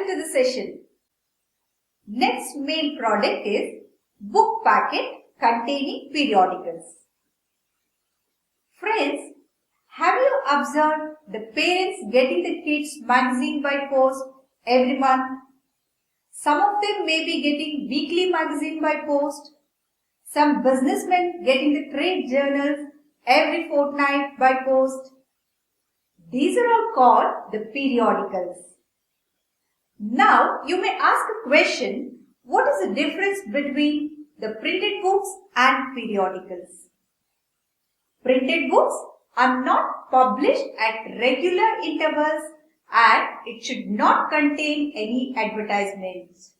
Welcome to the session. Next main product is book packet containing periodicals. Friends, have you observed the parents getting the kids magazine by post every month? Some of them may be getting weekly magazine by post. Some businessmen getting the trade journals every fortnight by post. These are all called the periodicals. Now, you may ask a question, what is the difference between the printed books and periodicals? Printed books are not published at regular intervals and it should not contain any advertisements.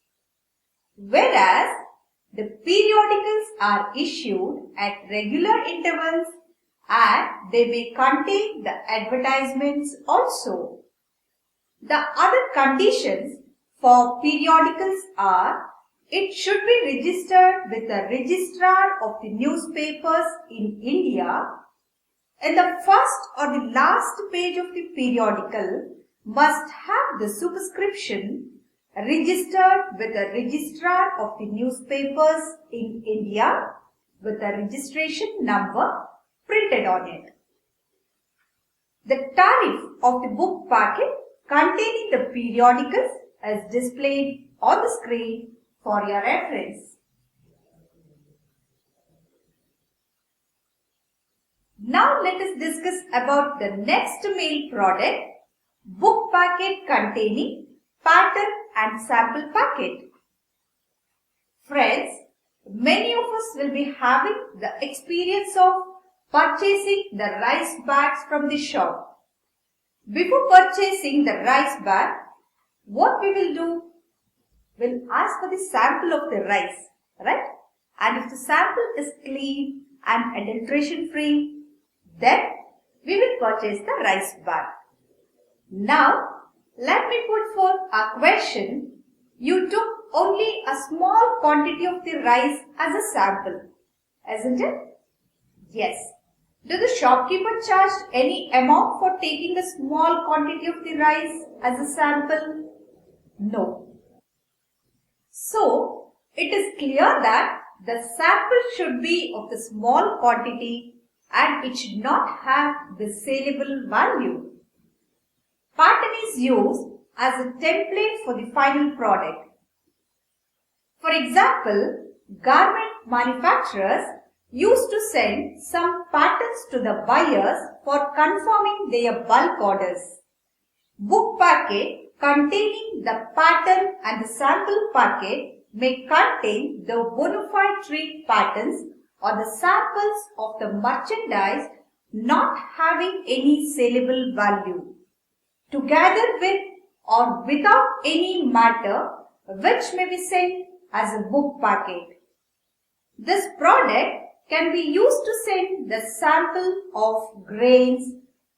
Whereas, the periodicals are issued at regular intervals and they may contain the advertisements also. The other conditions for periodicals are, it should be registered with the registrar of the newspapers in India. And the first or the last page of the periodical must have the superscription registered with the registrar of the newspapers in India with the registration number printed on it. The tariff of the book packet containing the periodicals is displayed on the screen for your reference. Now let us discuss about the next main product, book packet containing pattern and sample packet. Friends, many of us will be having the experience of purchasing the rice bags from the shop. Before purchasing the rice bag, what we will do? We'll ask for the sample of the rice, right? And if the sample is clean and adulteration free, then we will purchase the rice bag. Now, let me put forth a question. You took only a small quantity of the rice as a sample, isn't it? Yes. Do the shopkeeper charge any amount for taking a small quantity of the rice as a sample? No. So, it is clear that the sample should be of the small quantity and it should not have the saleable value. Pattern is used as a template for the final product. For example, garment manufacturers used to send some patterns to the buyers for confirming their bulk orders. Book packet containing the pattern and the sample packet may contain the bona fide trade patterns or the samples of the merchandise not having any saleable value, together with or without any matter which may be sent as a book packet. This product can be used to send the sample of grains,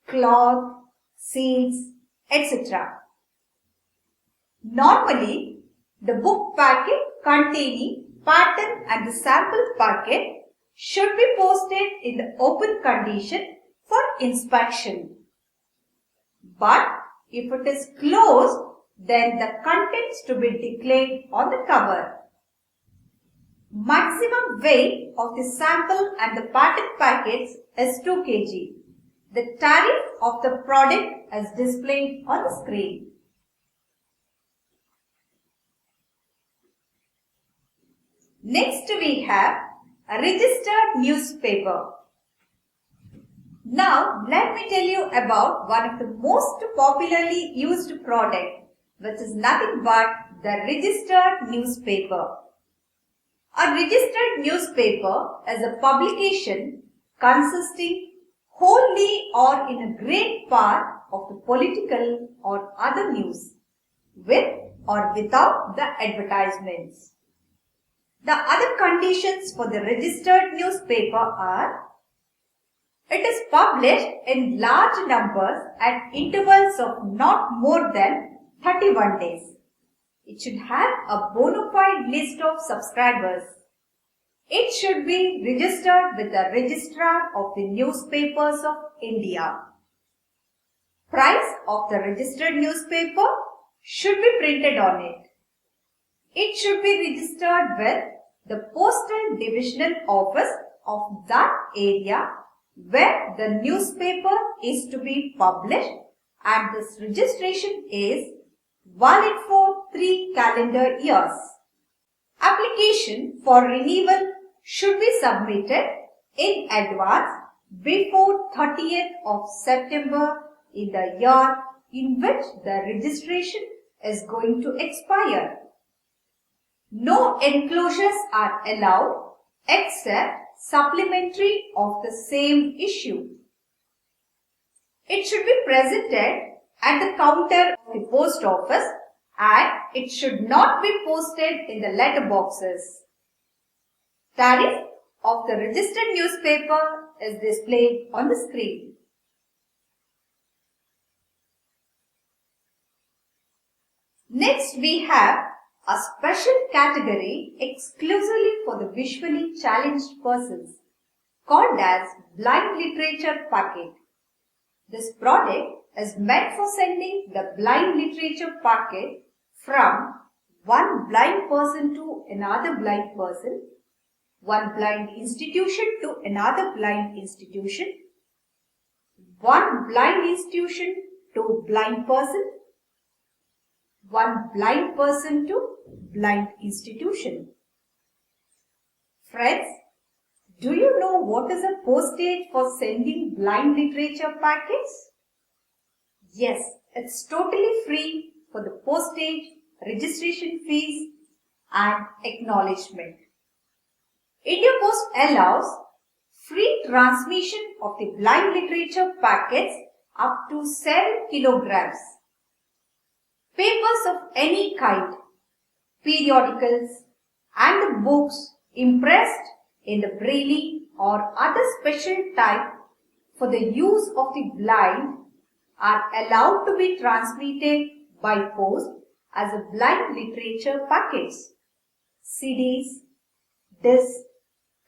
cloth, seeds, etc. Normally, the book packet containing pattern and the sample packet should be posted in the open condition for inspection. But if it is closed, then the contents to be declared on the cover. Maximum weight of the sample and the pattern packets is 2 kg. The tariff of the product is displayed on the screen. Next we have a registered newspaper. Now let me tell you about one of the most popularly used product, which is nothing but the registered newspaper. A registered newspaper is a publication consisting wholly or in a great part of the political or other news, with or without the advertisements. The other conditions for the registered newspaper are, it is published in large numbers at intervals of not more than 31 days. It should have a bona fide list of subscribers. It should be registered with the registrar of the newspapers of India. Price of the registered newspaper should be printed on it. It should be registered with the Postal Divisional Office of that area where the newspaper is to be published, and this registration is valid for 3 calendar years. Application for renewal should be submitted in advance before 30th of September in the year in which the registration is going to expire. No enclosures are allowed except supplementary of the same issue. It should be presented at the counter of the post office and it should not be posted in the letter boxes. Tariff of the registered newspaper is displayed on the screen. Next we have a special category exclusively for the visually challenged persons called as blind literature packet. This product is meant for sending the blind literature packet from one blind person to another blind person, one blind institution to another blind institution, one blind institution to blind person, one blind person to blind institution. Friends, do you know what is a postage for sending blind literature packets? Yes, it's totally free for the postage, registration fees and acknowledgement. India Post allows free transmission of the blind literature packets up to 7 kilograms. Papers of any kind, periodicals and the books impressed in the braille or other special type for the use of the blind are allowed to be transmitted by post as a blind literature packets. CDs, discs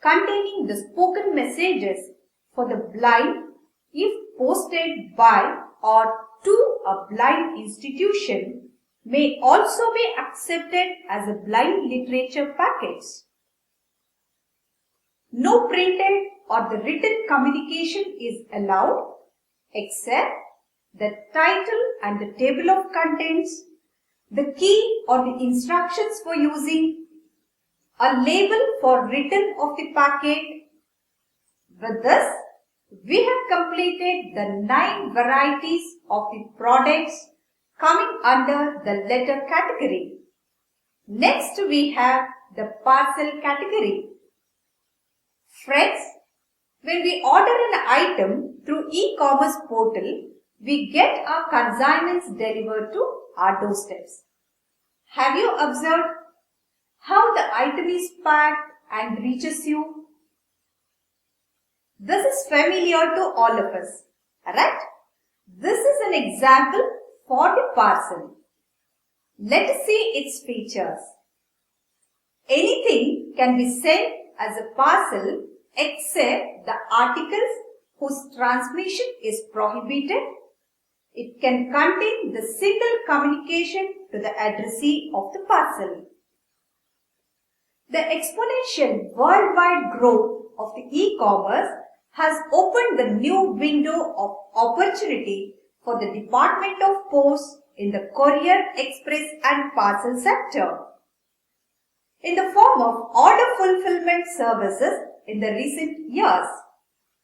containing the spoken messages for the blind if posted by or to a blind institution may also be accepted as a blind literature packets. No printed or the written communication is allowed except the title and the table of contents, the key or the instructions for using, a label for written of the packet. With this, we have completed the 9 varieties of the products coming under the letter category. Next we have the parcel category. Friends, when we order an item through e-commerce portal, we get our consignments delivered to our doorsteps. Have you observed how the item is packed and reaches you? This is familiar to all of us, right? This is an example for the parcel. Let us see its features. Anything can be sent as a parcel except the articles whose transmission is prohibited. It can contain the single communication to the addressee of the parcel. The exponential worldwide growth of the e-commerce has opened the new window of opportunity for the Department of Post in the courier, express and parcel sector in the form of order fulfillment services in the recent years.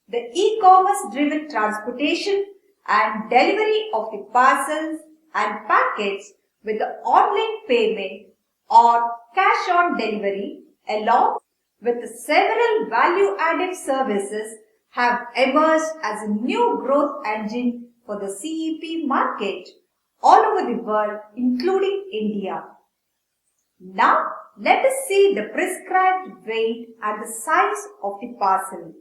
The e-commerce driven transportation and delivery of the parcels and packets with the online payment or cash on delivery along with the several value added services have emerged as a new growth engine for the CEP market all over the world, including India. Now, let us see the prescribed weight and the size of the parcel.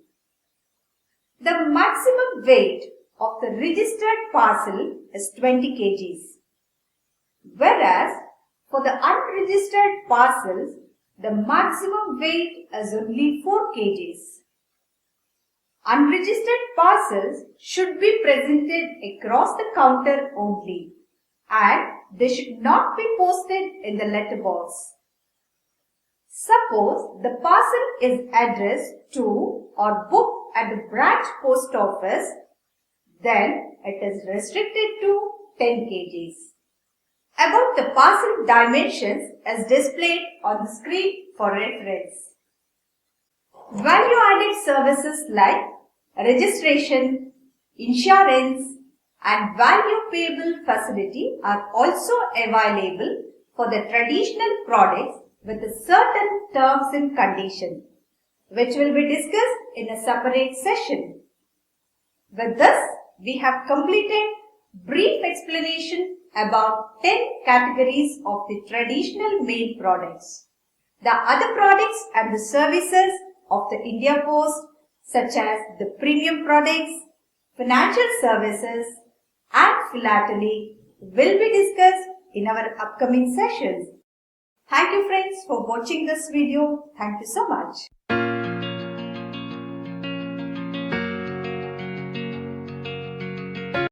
The maximum weight of the registered parcel is 20 kgs, whereas for the unregistered parcels, the maximum weight is only 4 kgs. Unregistered parcels should be presented across the counter only and they should not be posted in the letterbox. Suppose the parcel is addressed to or booked at the branch post office, then it is restricted to 10 kgs. About the parcel dimensions is displayed on the screen for reference. Value-added services like registration, insurance and value payable facility are also available for the traditional products with a certain terms and conditions, which will be discussed in a separate session. With this, we have completed brief explanation about 10 categories of the traditional mail products. The other products and the services of the India Post, such as the premium products, financial services and philately, will be discussed in our upcoming sessions. Thank you friends for watching this video. Thank you so much.